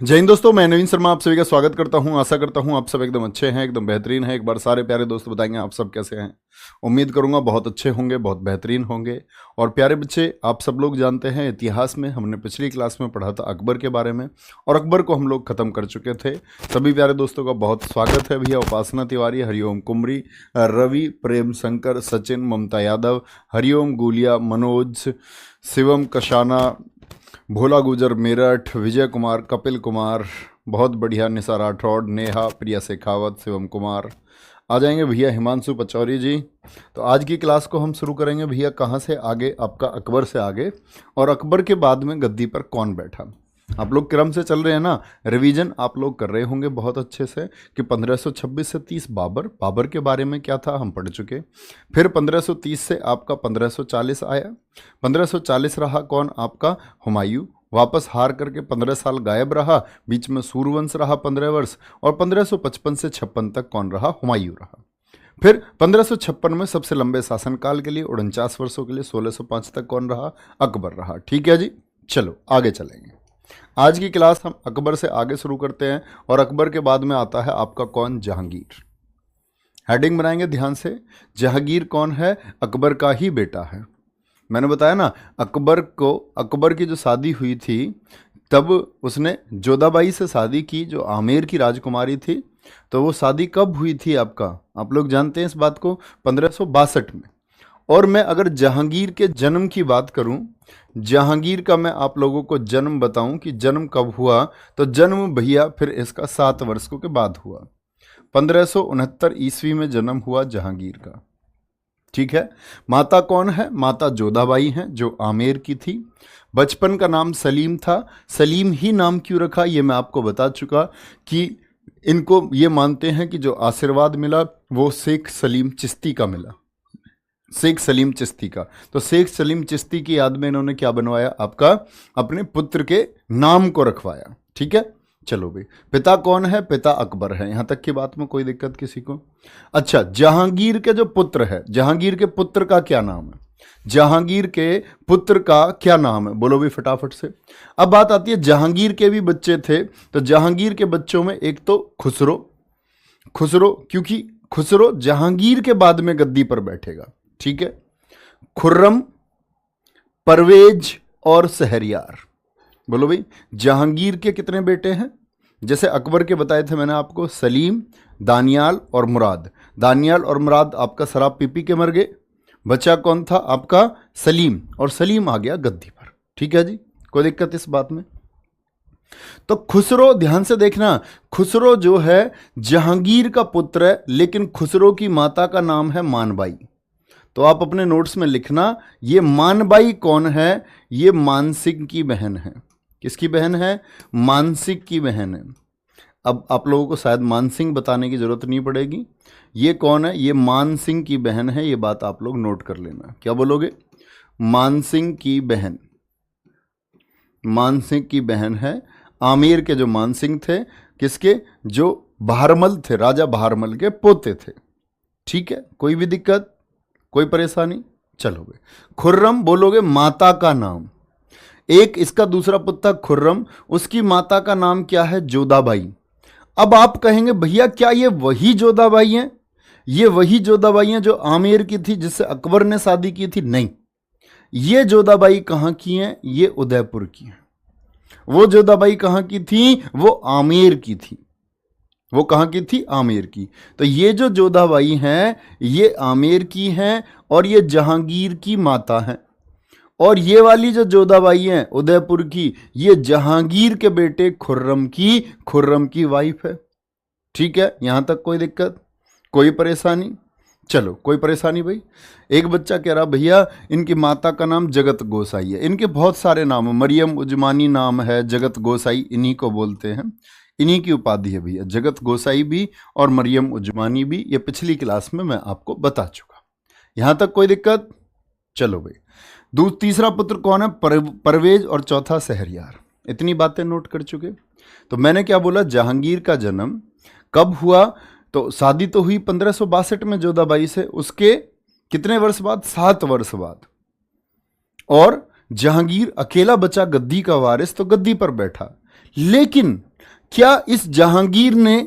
जय हिंद दोस्तों, मैं नवीन शर्मा आप सभी का स्वागत करता हूं। आशा करता हूं आप सब एकदम अच्छे हैं, एकदम बेहतरीन हैं। एक बार सारे प्यारे दोस्त बताएंगे आप सब कैसे हैं। उम्मीद करूंगा बहुत अच्छे होंगे, बहुत बेहतरीन होंगे। और प्यारे बच्चे, आप सब लोग जानते हैं इतिहास में हमने पिछली क्लास में पढ़ा था अकबर के बारे में, और अकबर को हम लोग ख़त्म कर चुके थे। सभी प्यारे दोस्तों का बहुत स्वागत है भैया। उपासना तिवारी, हरिओम कुमरी, रवि, प्रेम शंकर, सचिन, ममता यादव, हरिओम गुलिया, मनोज, शिवम कशाना, भोला गुजर मेरठ, विजय कुमार, कपिल कुमार, बहुत बढ़िया, निशा राठौड़, नेहा, प्रिया शेखावत, शिवम कुमार। आ जाएंगे भैया हिमांशु पचौरी जी। तो आज की क्लास को हम शुरू करेंगे भैया कहाँ से आगे, आपका अकबर से आगे। और अकबर के बाद में गद्दी पर कौन बैठा। आप लोग क्रम से चल रहे हैं ना, रिवीजन आप लोग कर रहे होंगे बहुत अच्छे से कि 1526 से 30 बाबर के बारे में क्या था हम पढ़ चुके। फिर 1530 से आपका 1540 आया। 1540 रहा कौन, आपका हुमायूं। वापस हार करके 15 साल गायब रहा, बीच में सूर्यवंश रहा 15 वर्ष, और 1555 से 56 तक कौन रहा, हुमायूं रहा। फिर 1556 में सबसे लंबे शासनकाल के लिए 49 वर्षों के लिए 1605 तक कौन रहा, अकबर रहा। ठीक है जी, चलो आगे चलेंगे। आज की क्लास हम अकबर से आगे शुरू करते हैं, और अकबर के बाद में आता है आपका कौन, जहांगीर। हेडिंग बनाएंगे ध्यान से। जहांगीर कौन है, अकबर का ही बेटा है। मैंने बताया ना, अकबर की जो शादी हुई थी तब उसने जोधाबाई से शादी की, जो आमेर की राजकुमारी थी। तो वो शादी कब हुई थी आपका, आप लोग जानते हैं इस बात को, 1562 में। और मैं अगर जहांगीर के जन्म की बात करूं, जहांगीर का मैं आप लोगों को जन्म बताऊं कि जन्म कब हुआ, तो जन्म भैया फिर इसका 7 वर्षों के बाद हुआ। 1569 ईस्वी में जन्म हुआ जहांगीर का। ठीक है। माता कौन है, माता जोधाबाई हैं, जो आमेर की थी। बचपन का नाम सलीम था। सलीम ही नाम क्यों रखा ये मैं आपको बता चुका कि इनको ये मानते हैं कि जो आशीर्वाद मिला वो शेख सलीम चिश्ती का मिला, शेख सलीम चिश्ती का। तो शेख सलीम चिश्ती की याद में इन्होंने क्या बनवाया, आपका अपने पुत्र के नाम को रखवाया। ठीक है, चलो भाई। पिता कौन है, पिता अकबर है। यहां तक की बात में कोई दिक्कत किसी को। अच्छा, जहांगीर के जो पुत्र है, जहांगीर के पुत्र का क्या नाम है, जहांगीर के पुत्र का क्या नाम है, बोलो भी फटाफट से। अब बात आती है, जहांगीर के भी बच्चे थे। तो जहांगीर के बच्चों में एक तो खुसरो, क्योंकि खुसरो जहांगीर के बाद में गद्दी पर बैठेगा। ठीक है। खुर्रम, परवेज और शहरयार। बोलो भाई, जहांगीर के कितने बेटे हैं, जैसे अकबर के बताए थे मैंने आपको, सलीम, दानियाल और मुराद। दानियाल और मुराद आपका शराब पी पी के मर गए। बचा कौन था, आपका सलीम, और सलीम आ गया गद्दी पर। ठीक है जी, कोई दिक्कत इस बात में। तो खुसरो, ध्यान से देखना, खुसरो जो है जहांगीर का पुत्र है, लेकिन खुसरो की माता का नाम है मानबाई। तो आप अपने नोट्स में लिखना, ये मानबाई कौन है, ये मानसिंह की बहन है। किसकी बहन है, मानसिंह की बहन है। अब आप लोगों को शायद मानसिंह बताने की जरूरत नहीं पड़ेगी। ये कौन है, ये मानसिंह की बहन है। ये बात आप लोग नोट कर लेना। क्या बोलोगे, मानसिंह की बहन, मानसिंह की बहन है। आमेर के जो मानसिंह थे, किसके, जो बहारमल थे, राजा बहारमल के पोते थे। ठीक है, कोई भी दिक्कत, कोई परेशानी। चलो भाई, खुर्रम बोलोगे माता का नाम। एक इसका दूसरा पुत्र खुर्रम, उसकी माता का नाम क्या है, जोधाबाई। अब आप कहेंगे भैया क्या ये वही जोधाबाई हैं, ये वही जोधाबाई हैं जो आमेर की थी, जिससे अकबर ने शादी की थी? नहीं, ये जोधाबाई कहां की हैं, ये उदयपुर की हैं। वो जोधाबाई कहां की थी, वो आमेर की थी। वो कहां की थी, आमेर की। तो ये जो जोधाबाई हैं ये आमेर की हैं, और ये जहांगीर की माता हैं। और ये वाली जो जोधाबाई हैं उदयपुर की, ये जहांगीर के बेटे खुर्रम की वाइफ है। ठीक है, यहां तक कोई दिक्कत, कोई परेशानी। चलो, कोई परेशानी भाई। एक बच्चा कह रहा भैया इनकी माता का नाम जगत गोसाई है। इनके बहुत सारे नाम है, मरियम उजमानी नाम है, जगत गोसाई इन्हीं को बोलते हैं, इन्हीं की उपाधि है भैया, जगत गोसाई भी और मरियम उजमानी भी। ये पिछली क्लास में मैं आपको बता चुका। यहां तक कोई दिक्कत। चलो भाई, तीसरा पुत्र कौन है, परवेज, और चौथा शहरयार। इतनी बातें नोट कर चुके। तो मैंने क्या बोला, जहांगीर का जन्म कब हुआ, तो शादी तो हुई 1562 में जोधाबाई से, उसके कितने वर्ष बाद, 7 वर्ष बाद। और जहांगीर अकेला बचा गद्दी का वारिस, तो गद्दी पर बैठा। लेकिन क्या इस जहांगीर ने,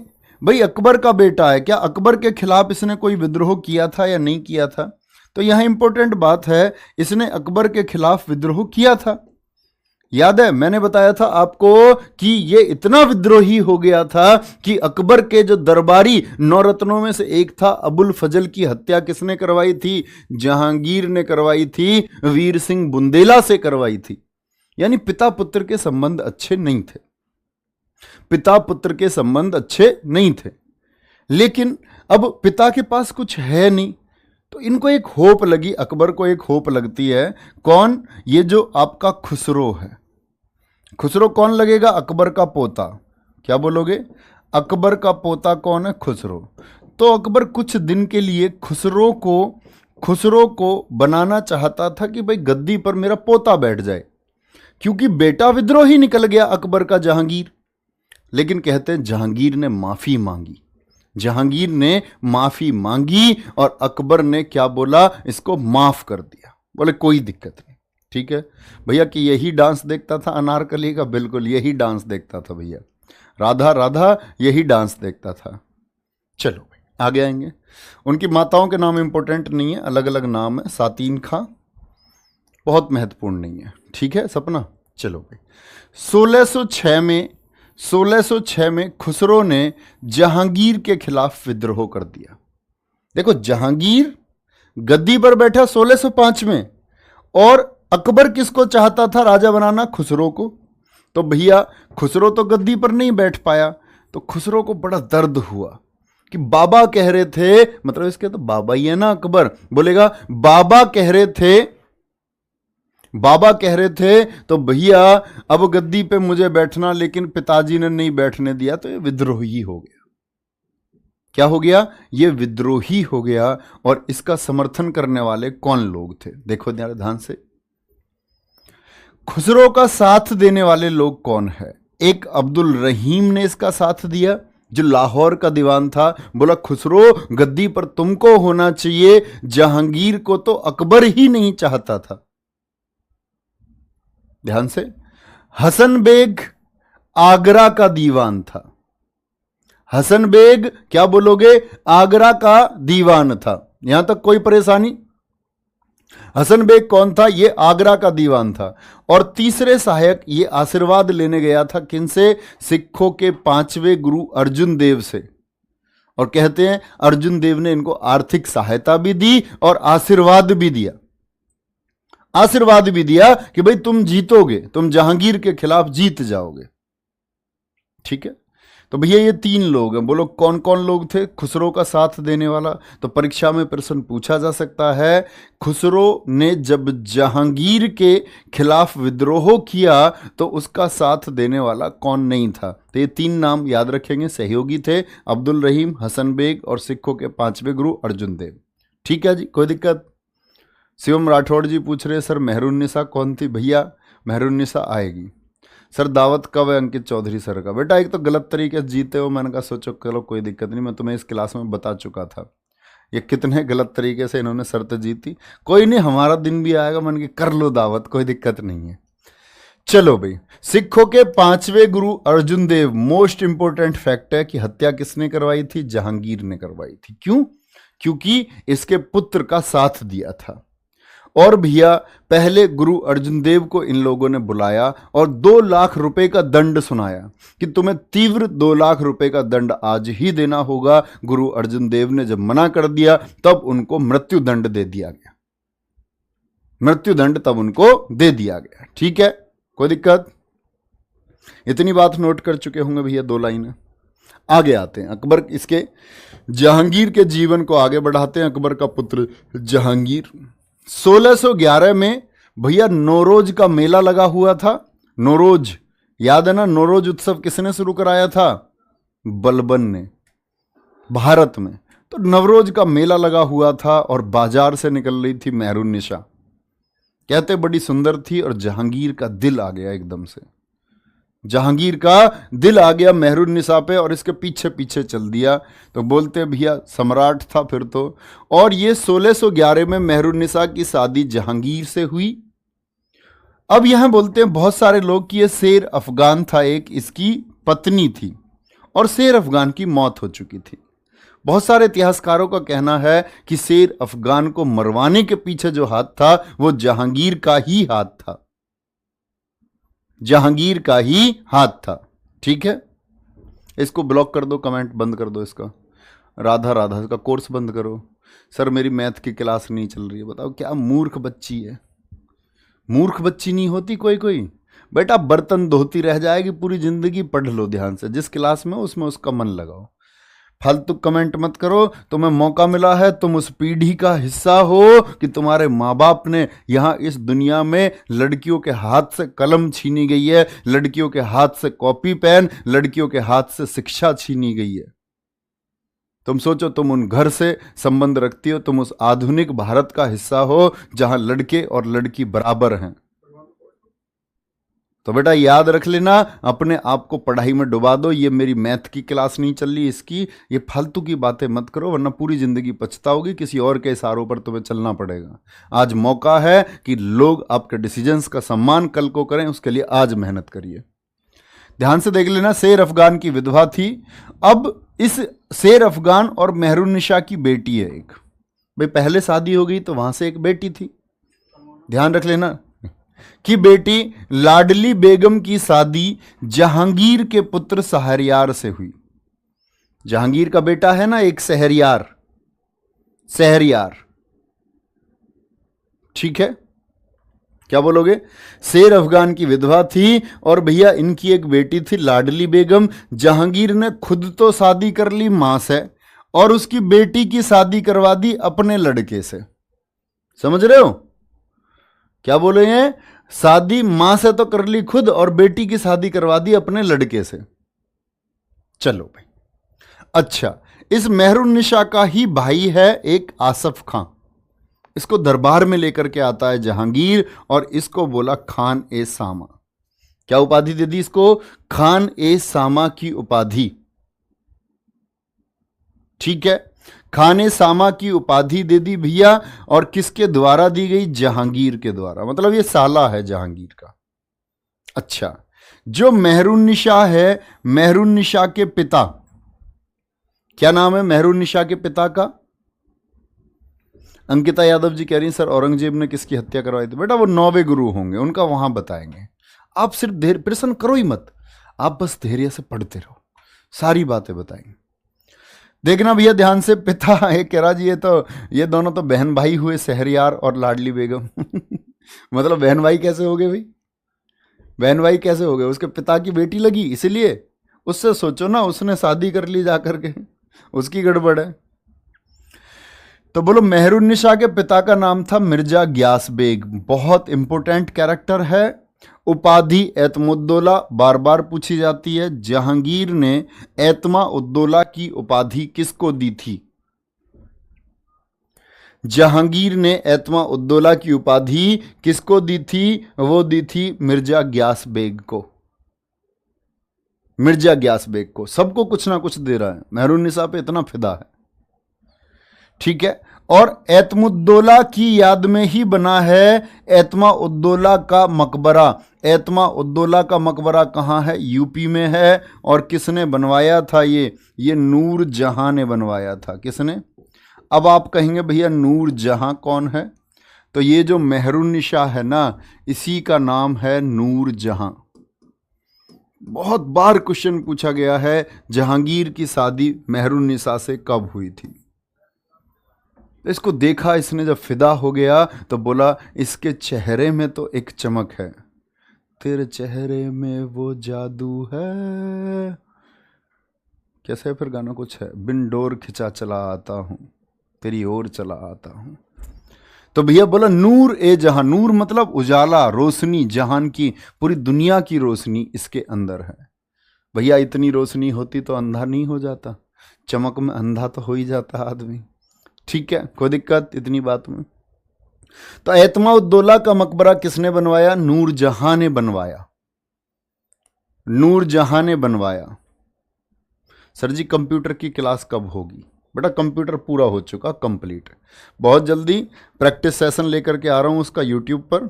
भाई अकबर का बेटा है, क्या अकबर के खिलाफ इसने कोई विद्रोह किया था या नहीं किया था? तो यहां इंपॉर्टेंट बात है, इसने अकबर के खिलाफ विद्रोह किया था। याद है मैंने बताया था आपको कि ये इतना विद्रोही हो गया था कि अकबर के जो दरबारी नौरत्नों में से एक था अबुल फजल की हत्या किसने करवाई थी? जहांगीर ने करवाई थी, वीर सिंह बुंदेला से करवाई थी। यानी पिता पुत्र के संबंध अच्छे नहीं थे, पिता पुत्र के संबंध अच्छे नहीं थे। लेकिन अब पिता के पास कुछ है नहीं, तो इनको एक होप लगी, अकबर को एक होप लगती है। कौन? ये जो आपका खुसरो है। खुसरो कौन लगेगा? अकबर का पोता। क्या बोलोगे? अकबर का पोता कौन है? खुसरो। तो अकबर कुछ दिन के लिए खुसरो को बनाना चाहता था कि भाई गद्दी पर मेरा पोता बैठ जाए, क्योंकि बेटा विद्रोही निकल गया अकबर का, जहांगीर। लेकिन कहते हैं जहांगीर ने माफी मांगी, जहांगीर ने माफी मांगी और अकबर ने क्या बोला? इसको माफ कर दिया। बोले कोई दिक्कत नहीं, ठीक है भैया। कि यही डांस देखता था अनारकली का? बिल्कुल यही डांस देखता था भैया, राधा राधा यही डांस देखता था। चलो भाई आगे आएंगे। उनकी माताओं के नाम इंपॉर्टेंट नहीं है, अलग अलग नाम है। सातीन खां बहुत महत्वपूर्ण नहीं है, ठीक है सपना। चलो भाई 1606 में खुसरो ने जहांगीर के खिलाफ विद्रोह कर दिया। देखो जहांगीर गद्दी पर बैठा 1605 में, और अकबर किसको चाहता था राजा बनाना? खुसरो को। तो भैया खुसरो तो गद्दी पर नहीं बैठ पाया, तो खुसरो को बड़ा दर्द हुआ कि बाबा कह रहे थे, मतलब इसके तो बाबा ही है ना अकबर, बोलेगा बाबा कह रहे थे तो भैया अब गद्दी पे मुझे बैठना, लेकिन पिताजी ने नहीं बैठने दिया, तो ये विद्रोही हो गया। क्या हो गया? ये विद्रोही हो गया। और इसका समर्थन करने वाले कौन लोग थे? देखो ध्यान से, खुसरो का साथ देने वाले लोग कौन है? एक अब्दुल रहीम ने इसका साथ दिया, जो लाहौर का दीवान था। बोला खुसरो गद्दी पर तुमको होना चाहिए, जहांगीर को तो अकबर ही नहीं चाहता था। ध्यान से, हसन बेग आगरा का दीवान था। हसन बेग क्या बोलोगे? आगरा का दीवान था। यहां तक कोई परेशानी? हसन बेग कौन था? ये आगरा का दीवान था। और तीसरे सहायक ये आशीर्वाद लेने गया था किनसे? सिखों के 5वें गुरु अर्जुन देव से। और कहते हैं अर्जुन देव ने इनको आर्थिक सहायता भी दी और आशीर्वाद भी दिया। आशीर्वाद भी दिया कि भाई तुम जीतोगे, तुम जहांगीर के खिलाफ जीत जाओगे, ठीक है। तो भैया ये 3 लोग हैं, बोलो कौन कौन लोग थे खुसरो का साथ देने वाला? तो परीक्षा में प्रश्न पूछा जा सकता है, खुसरो ने जब जहांगीर के खिलाफ विद्रोह किया तो उसका साथ देने वाला कौन नहीं था? तो ये 3 नाम याद रखेंगे, सहयोगी थे अब्दुल रहीम, हसन बेग और सिखों के 5वें गुरु अर्जुन देव। ठीक है जी, कोई दिक्कत? शिवम राठौड़ जी पूछ रहे सर मेहरुन्निसा कौन थी? भैया मेहरुन्निसा आएगी। सर दावत कब है अंकित चौधरी सर का? बेटा एक तो गलत तरीके से जीते हो, मैंने कहा सोचो चलो कोई दिक्कत नहीं, मैं तुम्हें इस क्लास में बता चुका था ये कितने गलत तरीके से इन्होंने शर्त जीती। कोई नहीं, हमारा दिन भी आएगा, मन की कर लो दावत, कोई दिक्कत नहीं है। चलो भाई, सिखों के 5वें गुरु अर्जुन देव, मोस्ट इंपोर्टेंट फैक्ट है कि हत्या किसने करवाई थी? जहांगीर ने करवाई थी। क्यों? क्योंकि इसके पुत्र का साथ दिया था। और भैया पहले गुरु अर्जुन देव को इन लोगों ने बुलाया और 2 लाख रुपए का दंड सुनाया कि तुम्हें तीव्र 2 लाख रुपए का दंड आज ही देना होगा। गुरु अर्जुन देव ने जब मना कर दिया तब उनको मृत्यु दंड दे दिया गया, मृत्यु दंड तब उनको दे दिया गया। ठीक है, कोई दिक्कत? इतनी बात नोट कर चुके होंगे भैया, 2 लाइनें। आगे आते हैं अकबर, इसके जहांगीर के जीवन को आगे बढ़ाते हैं। अकबर का पुत्र जहांगीर 1611 में भैया नौरोज का मेला लगा हुआ था। नौरोज याद है ना? नौरोज उत्सव किसने शुरू कराया था? बलबन ने, भारत में। तो नवरोज का मेला लगा हुआ था और बाजार से निकल रही थी मेहरुन्निसा। कहते बड़ी सुंदर थी और जहांगीर का दिल आ गया एकदम से, जहांगीर का दिल आ गया मेहरुन्निसा पे और इसके पीछे पीछे चल दिया। तो बोलते भैया सम्राट था फिर तो। और ये 1611 में मेहरुन्निसा की शादी जहांगीर से हुई। अब यहां बोलते हैं बहुत सारे लोग कि ये शेर अफगान था, एक इसकी पत्नी थी और शेर अफगान की मौत हो चुकी थी। बहुत सारे इतिहासकारों का कहना है कि शेर अफगान को मरवाने के पीछे जो हाथ था वो जहांगीर का ही हाथ था, जहांगीर का ही हाथ था। ठीक है, इसको ब्लॉक कर दो, कमेंट बंद कर दो, इसका राधा राधा का कोर्स बंद करो। सर मेरी मैथ की क्लास नहीं चल रही है। बताओ क्या मूर्ख बच्ची है। मूर्ख बच्ची नहीं होती कोई कोई। बेटा बर्तन धोती रह जाएगी पूरी जिंदगी, पढ़ लो ध्यान से, जिस क्लास में उसमें उसका मन लगाओ। फालतू कमेंट मत करो। तुम्हें मौका मिला है, तुम उस पीढ़ी का हिस्सा हो कि तुम्हारे माँ बाप ने यहां इस दुनिया में लड़कियों के हाथ से कलम छीनी गई है, लड़कियों के हाथ से कॉपी पेन, लड़कियों के हाथ से शिक्षा छीनी गई है। तुम सोचो, तुम उन घर से संबंध रखती हो, तुम उस आधुनिक भारत का हिस्सा हो जहां लड़के और लड़की बराबर हैं। तो बेटा याद रख लेना, अपने आप को पढ़ाई में डुबा दो। ये मेरी मैथ की क्लास नहीं चल रही इसकी, ये फालतू की बातें मत करो, वरना पूरी जिंदगी पछताओगी। किसी और के इशारों पर तुम्हें चलना पड़ेगा। आज मौका है कि लोग आपके डिसीजंस का सम्मान कल को करें, उसके लिए आज मेहनत करिए। ध्यान से देख लेना, शेर अफगान की विधवा थी। अब इस शेर अफगान और मेहरुन्निसा की बेटी है एक। भाई पहले शादी हो गई तो वहां से एक बेटी थी। ध्यान रख लेना कि बेटी लाडली बेगम की शादी जहांगीर के पुत्र शहरयार से हुई। जहांगीर का बेटा है ना एक शहरयार, शहरयार। ठीक है, क्या बोलोगे? शेर अफगान की विधवा थी और भैया इनकी एक बेटी थी लाडली बेगम। जहांगीर ने खुद तो शादी कर ली मां से और उसकी बेटी की शादी करवा दी अपने लड़के से। समझ रहे हो क्या बोले हैं? शादी मां से तो कर ली खुद और बेटी की शादी करवा दी अपने लड़के से। चलो भाई, अच्छा, इस मेहरुन्निसा का ही भाई है एक आसफ खां। इसको दरबार में लेकर के आता है जहांगीर और इसको बोला खान ए सामा। क्या उपाधि दे दी इसको? खान ए सामा की उपाधि। ठीक है, खान ए सामा की उपाधि दे दी भैया। और किसके द्वारा दी गई? जहांगीर के द्वारा। मतलब ये साला है जहांगीर का। अच्छा, जो मेहरुन्निसा है, मेहरुन्निसा के पिता, क्या नाम है मेहरुन्निसा के पिता का? अंकिता यादव जी कह रही हैं सर औरंगजेब ने किसकी हत्या करवाई थी? बेटा वो 9वें गुरु होंगे, उनका वहां बताएंगे। आप सिर्फ धैर्य, प्रश्न करो ही मत, आप बस धैर्य से पढ़ते रहो, सारी बातें बताएंगे। देखना भैया ध्यान से, पिता एक कह रहा जी ये दोनों तो बहन भाई हुए, शहरयार और लाडली बेगम। मतलब बहन भाई कैसे हो गए भाई? बहन भाई कैसे हो गए? उसके पिता की बेटी लगी इसलिए। उससे सोचो ना, उसने शादी कर ली जाकर के, उसकी गड़बड़ है। तो बोलो मेहरुन्निसा के पिता का नाम था मिर्जा ग्यास बेग। बहुत इंपॉर्टेंट कैरेक्टर है। उपाधि एतमुद्दौला बार बार पूछी जाती है। जहांगीर ने एतमा उद्दौला की उपाधि किसको दी थी? जहांगीर ने एतमा उद्दौला की उपाधि किसको दी थी? वो दी थी मिर्जा ग्यास बेग को। मिर्जा ग्यास बेग को। सबको कुछ ना कुछ दे रहा है, मेहरुन्निसा पे इतना फिदा है। ठीक है, और एतमुद्दौला की याद में ही बना है एतमा उद्दौला का मकबरा। एतमा उद्दौला का मकबरा कहाँ है? यूपी में है। और किसने बनवाया था ये नूर जहां ने बनवाया था। किसने? अब आप कहेंगे भैया नूर जहां कौन है? तो ये जो मेहरुन्निसा है ना, इसी का नाम है नूर जहां। बहुत बार क्वेश्चन पूछा गया है, जहांगीर की शादी मेहरुन्निसा से कब हुई थी? इसको देखा इसने, जब फिदा हो गया तो बोला इसके चेहरे में तो एक चमक है, तेरे चेहरे में वो जादू है। कैसे है फिर गाना? कुछ है, बिन डोर खिंचा चला आता हूं, तेरी ओर चला आता हूं। तो भैया बोला नूर ए जहां। नूर मतलब उजाला, रोशनी, जहान की, पूरी दुनिया की रोशनी इसके अंदर है। भैया इतनी रोशनी होती तो अंधा नहीं हो जाता? चमक में अंधा तो हो ही जाता आदमी। ठीक है, कोई दिक्कत इतनी बात में? तो एतमा उद्दौला का मकबरा किसने बनवाया? नूर जहां ने बनवाया। नूर जहां ने बनवाया। सर जी कंप्यूटर की क्लास कब होगी? बेटा कंप्यूटर पूरा हो चुका, कंप्लीट। बहुत जल्दी प्रैक्टिस सेशन लेकर के आ रहा हूं उसका यूट्यूब पर।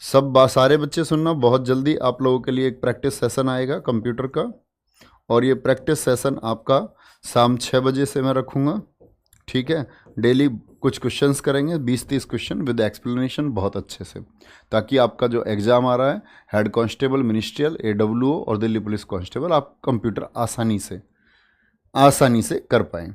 सारे बच्चे सुनना, बहुत जल्दी आप लोगों के लिए एक प्रैक्टिस सेशन आएगा कंप्यूटर का, और ये प्रैक्टिस सेशन आपका शाम 6 बजे से मैं रखूँगा, ठीक है। डेली कुछ क्वेश्चंस करेंगे, 20-30 क्वेश्चन विद एक्सप्लेनेशन बहुत अच्छे से, ताकि आपका जो एग्ज़ाम आ रहा है हेड कांस्टेबल, मिनिस्ट्रियल, AWO और दिल्ली पुलिस कांस्टेबल, आप कंप्यूटर आसानी से कर पाएँ।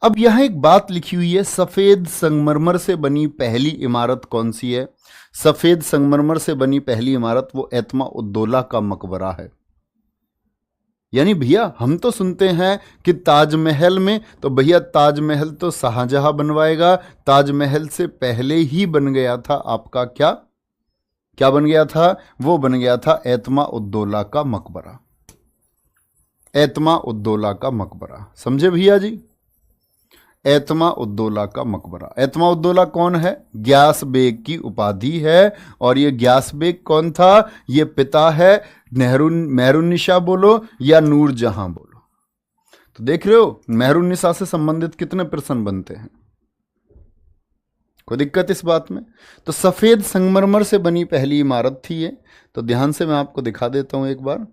अब यहाँ एक बात लिखी हुई है, सफ़ेद संगमरमर से बनी पहली इमारत कौन सी है? सफ़ेद संगमरमर से बनी पहली इमारत वो एतमा उद्दौला का मकबरा है। यानी भैया हम तो सुनते हैं कि ताजमहल में, तो भैया ताजमहल तो शाहजहां बनवाएगा, ताजमहल से पहले ही बन गया था आपका क्या बन गया था? वो बन गया था एतमा उद्दौला का मकबरा। एतमा उद्दौला का मकबरा, समझे भैया जी? एतमा उद्दौला का मकबरा। एतमा उद्दौला कौन है? ग्यास बेग की उपाधि है। और ये ग्यास बेग कौन था? ये पिता है मेहरुन्निसा बोलो या नूरजहां बोलो। तो देख रहे हो मेहरुन्निसा से संबंधित कितने प्रश्न बनते हैं, कोई दिक्कत इस बात में? तो सफेद संगमरमर से बनी पहली इमारत थी ये। तो ध्यान से मैं आपको दिखा देता हूं एक बार,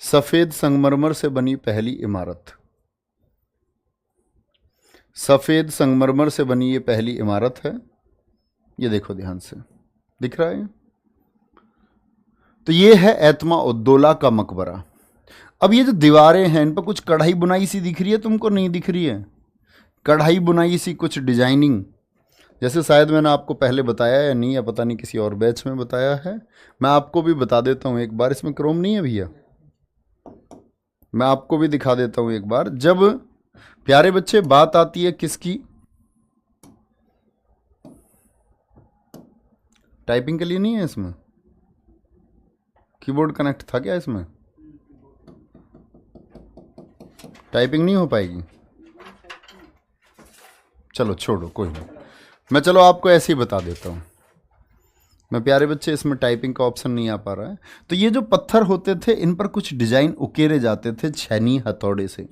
सफेद संगमरमर से बनी पहली इमारत, सफेद संगमरमर से बनी ये पहली इमारत है। ये देखो ध्यान से, दिख रहा है? तो ये है एतमा उद्दौला का मकबरा। अब ये जो दीवारें हैं इन पर कुछ कढ़ाई बुनाई सी दिख रही है तुमको? नहीं दिख रही है? कढ़ाई बुनाई सी, कुछ डिजाइनिंग, जैसे शायद मैंने आपको पहले बताया या नहीं, या पता नहीं किसी और बैच में बताया है। मैं आपको भी बता देता हूँ एक बार, इसमें क्रोम नहीं है भैया, मैं आपको भी दिखा देता हूँ एक बार। जब प्यारे बच्चे बात आती है किसकी? टाइपिंग के लिए नहीं है इसमें? कीबोर्ड कनेक्ट था क्या इसमें? टाइपिंग नहीं हो पाएगी? चलो छोड़ो, कोई नहीं, मैं चलो आपको ऐसे ही बता देता हूँ। मैं प्यारे बच्चे इसमें टाइपिंग का ऑप्शन नहीं आ पा रहा है। तो ये जो पत्थर होते थे इन पर कुछ डिजाइन उकेरे जाते थे छैनी हथौड़े से,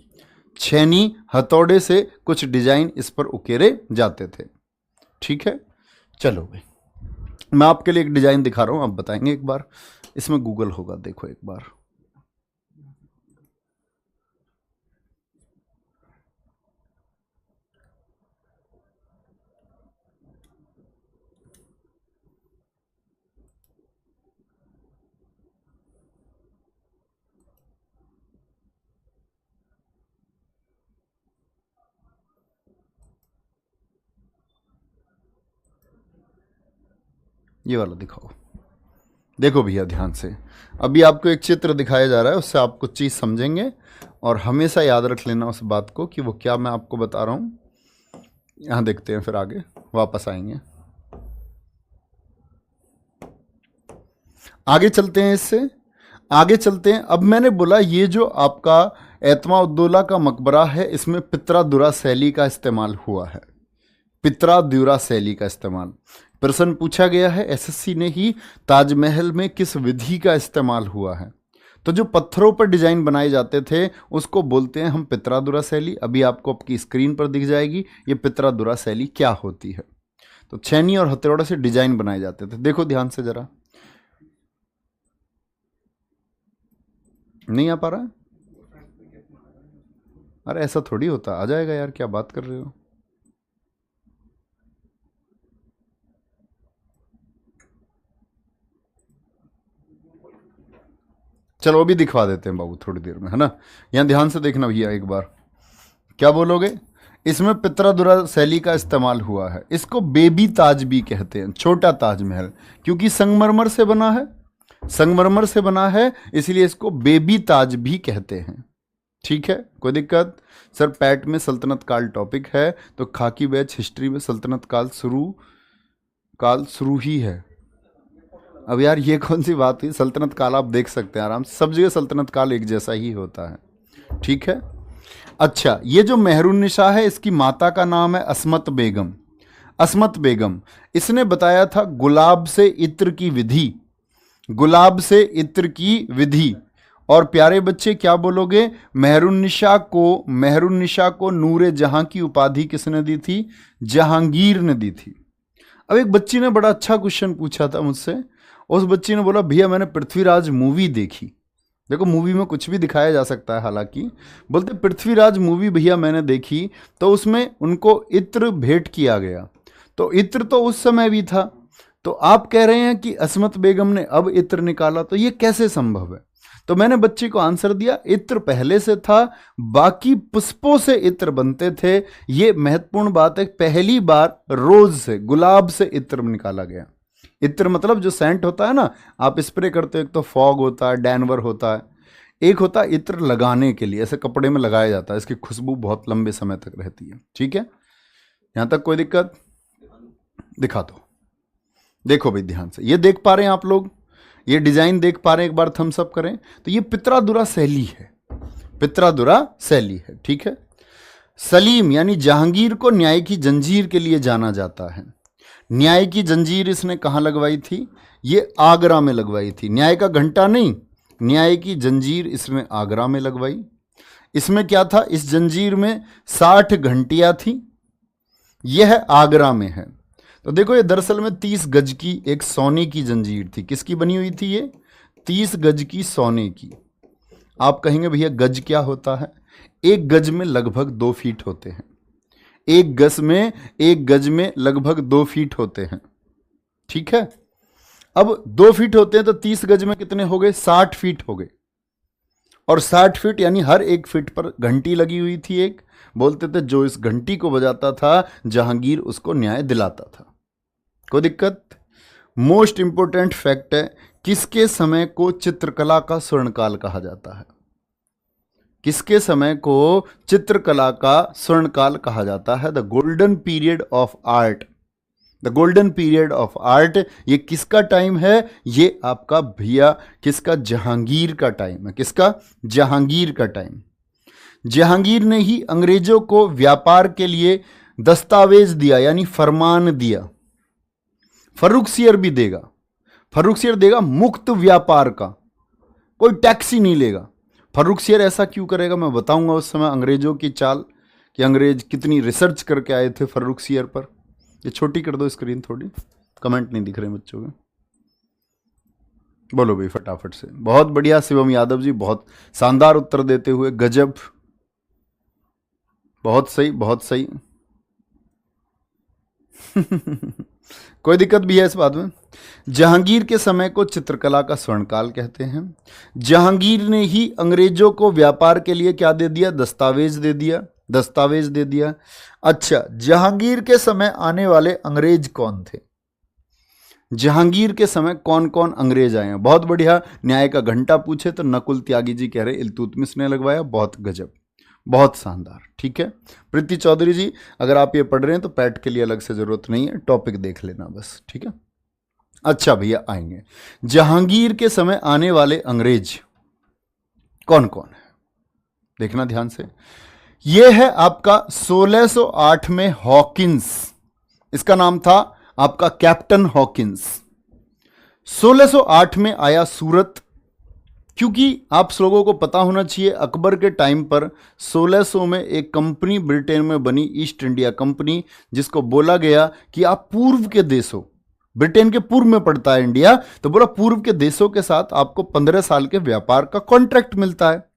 छैनी हथौड़े से कुछ डिजाइन इस पर उकेरे जाते थे, ठीक है। चलो भाई मैं आपके लिए एक डिजाइन दिखा रहा हूं, आप बताएंगे एक बार। इसमें गूगल होगा, देखो एक बार। ये वाला दिखाओ, देखो भैया ध्यान से। अभी आपको एक चित्र दिखाया जा रहा है, उससे आप कुछ चीज़ समझेंगे और हमेशा याद रख लेना उस बात को कि वो क्या मैं आपको बता रहा हूँ। यहाँ देखते हैं, फिर आगे वापस आएंगे, आगे चलते हैं, इससे आगे चलते हैं। अब मैंने बोला ये जो आपका एतमा उद्दौला का मकबरा है, इसमें पित्रा-दुरा शैली का इस्तेमाल हुआ है। पित्रा-दुरा शैली का इस्तेमाल प्रश्न पूछा गया है एसएससी ने ही, ताजमहल में किस विधि का इस्तेमाल हुआ है? तो जो पत्थरों पर डिजाइन बनाए जाते थे उसको बोलते हैं हम पित्रा-दुरा शैली। अभी आपको आपकी स्क्रीन पर दिख जाएगी ये पित्रा-दुरा शैली क्या होती है। तो छैनी और हथौड़े से डिजाइन बनाए जाते थे, देखो ध्यान से जरा। नहीं आ पा रहा है? अरे ऐसा थोड़ी होता, आ जाएगा यार, क्या बात कर रहे हो। चलो अभी दिखवा देते हैं बाबू थोड़ी देर में, है ना। यहाँ ध्यान से देखना भैया एक बार, क्या बोलोगे? इसमें पित्रा-दुरा शैली का इस्तेमाल हुआ है। इसको बेबी ताज भी कहते हैं, छोटा ताजमहल, क्योंकि संगमरमर से बना है, संगमरमर से बना है, इसलिए इसको बेबी ताज भी कहते हैं, ठीक है। कोई दिक्कत? सर पैट में सल्तनत काल टॉपिक है, तो खाकी बैच हिस्ट्री में सल्तनत काल शुरू ही है। अब यार ये कौन सी बात हुई? सल्तनत काल आप देख सकते हैं आराम से, सब जगह सल्तनत काल एक जैसा ही होता है, ठीक है। अच्छा, ये जो मेहरुन्निसा है इसकी माता का नाम है अस्मत बेगम। अस्मत बेगम, इसने बताया था गुलाब से इत्र की विधि, गुलाब से इत्र की विधि। और प्यारे बच्चे क्या बोलोगे? मेहरुन्निसा को नूरे जहां की उपाधि किसने दी थी? जहांगीर ने दी थी। अब एक बच्ची ने बड़ा अच्छा क्वेश्चन पूछा था मुझसे। उस बच्ची ने बोला भैया मैंने पृथ्वीराज मूवी देखी। देखो मूवी में कुछ भी दिखाया जा सकता है, हालांकि बोलते पृथ्वीराज मूवी भैया मैंने देखी, तो उसमें उनको इत्र भेंट किया गया, तो इत्र तो उस समय भी था, तो आप कह रहे हैं कि अस्मत बेगम ने अब इत्र निकाला, तो ये कैसे संभव है? तो मैंने बच्ची को आंसर दिया, इत्र पहले से था, बाकी पुष्पों से इत्र बनते थे। ये महत्वपूर्ण बात है, पहली बार रोज से, गुलाब से इत्र निकाला गया। इत्र मतलब जो सेंट होता है ना, आप स्प्रे करते हो, एक तो फॉग होता है, डैनवर होता है, एक होता है इत्र लगाने के लिए, ऐसे कपड़े में लगाया जाता है, इसकी खुशबू बहुत लंबे समय तक रहती है। ठीक है, यहां तक कोई दिक्कत? दिखा दो। देखो भाई ध्यान से, ये देख पा रहे हैं आप लोग, ये डिजाइन देख पा रहे हैं? एक बार थम्स अप करें। तो ये पित्रादुरा शैली है, पित्रादुरा शैली है। ठीक है, सलीम यानी जहांगीर को न्याय की जंजीर के लिए जाना जाता है। न्याय की जंजीर इसने कहां लगवाई थी? ये आगरा में लगवाई थी। न्याय का घंटा नहीं, न्याय की जंजीर इसमें आगरा में लगवाई। इसमें क्या था? इस जंजीर में 60 घंटियां थी, यह आगरा में है। तो देखो ये दरअसल में 30 गज की एक सोने की जंजीर थी। किसकी बनी हुई थी ये? 30 गज की सोने की। आप कहेंगे भैया गज क्या होता है? एक गज में लगभग 2 फीट होते हैं। एक गज में लगभग 2 फीट होते हैं। ठीक है, अब 2 फीट होते हैं तो 30 गज में कितने हो गए? 60 फीट हो गए। और 60 फीट यानी हर एक फीट पर घंटी लगी हुई थी एक। बोलते थे जो इस घंटी को बजाता था जहांगीर उसको न्याय दिलाता था। कोई दिक्कत? मोस्ट इंपोर्टेंट फैक्ट है, किसके समय को चित्रकला का स्वर्णकाल कहा जाता है? किसके समय को चित्रकला का स्वर्णकाल कहा जाता है? The golden period of art. The golden period of art, ये किसका टाइम है? ये आपका भैया किसका? जहांगीर का टाइम है। किसका? जहांगीर का टाइम। जहांगीर ने ही अंग्रेजों को व्यापार के लिए दस्तावेज दिया, यानी फरमान दिया। फर्रुखसियर भी देगा, फर्रुखसियर देगा मुक्त व्यापार का, कोई टैक्स ही नहीं लेगा। फर्रुखसियर ऐसा क्यों करेगा मैं बताऊंगा उस समय अंग्रेजों की चाल, कि अंग्रेज कितनी रिसर्च करके आए थे फर्रुखसियर पर। ये छोटी कर दो स्क्रीन थोड़ी, कमेंट नहीं दिख रहे बच्चों के। बोलो भाई फटाफट से। बहुत बढ़िया शिवम यादव जी, बहुत शानदार उत्तर देते हुए, गजब, बहुत सही, बहुत सही। कोई दिक्कत भी है इस बात में? जहांगीर के समय को चित्रकला का स्वर्णकाल कहते हैं। जहांगीर ने ही अंग्रेजों को व्यापार के लिए क्या दे दिया? दस्तावेज दे दिया, दस्तावेज दे दिया। अच्छा, जहांगीर के समय आने वाले अंग्रेज कौन थे? जहांगीर के समय कौन कौन अंग्रेज आए हैं? बहुत बढ़िया। न्याय का घंटा पूछे तो नकुल त्यागी जी कह रहे इल्तुतमिश ने लगवाया। बहुत गजब, बहुत शानदार। ठीक है, प्रीति चौधरी जी अगर आप ये पढ़ रहे हैं तो पैट के लिए अलग से जरूरत नहीं है, टॉपिक देख लेना बस। ठीक है, अच्छा भैया आएंगे। जहांगीर के समय आने वाले अंग्रेज कौन कौन है? देखना ध्यान से। यह है आपका 1608 में हॉकिंस, इसका नाम था आपका कैप्टन हॉकिंस। 1608 में आया सूरत, क्योंकि आप लोगों को पता होना चाहिए अकबर के टाइम पर 1600 में एक कंपनी ब्रिटेन में बनी, ईस्ट इंडिया कंपनी, जिसको बोला गया कि आप पूर्व के देशों, ब्रिटेन के पूर्व में पड़ता है इंडिया, तो बोला पूर्व के देशों के साथ आपको 15 साल के व्यापार का कॉन्ट्रैक्ट मिलता है।